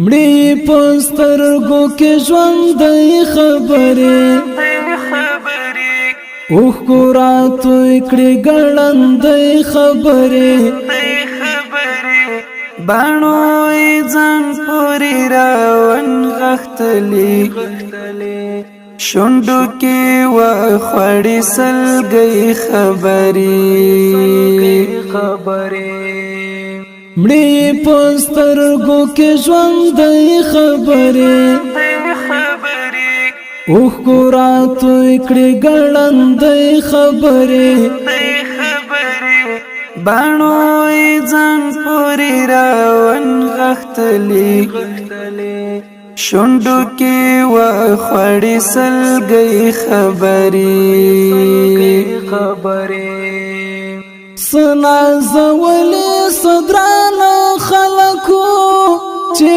مړی پسترګو کې ژوند خبرې اوخ کو راتو کړي ګړند خبرې بانو ځان پوری راون غختلی شوندو کې و خړې سلګي خبرې مړی پسترګو کې ژوند خبرې اوخ کو راتو کړي ګړند خبرې بانو ځان پوری راون غختلی شوندو کې و خړې سلګي خبرې سنا زولې صدرانو خلکو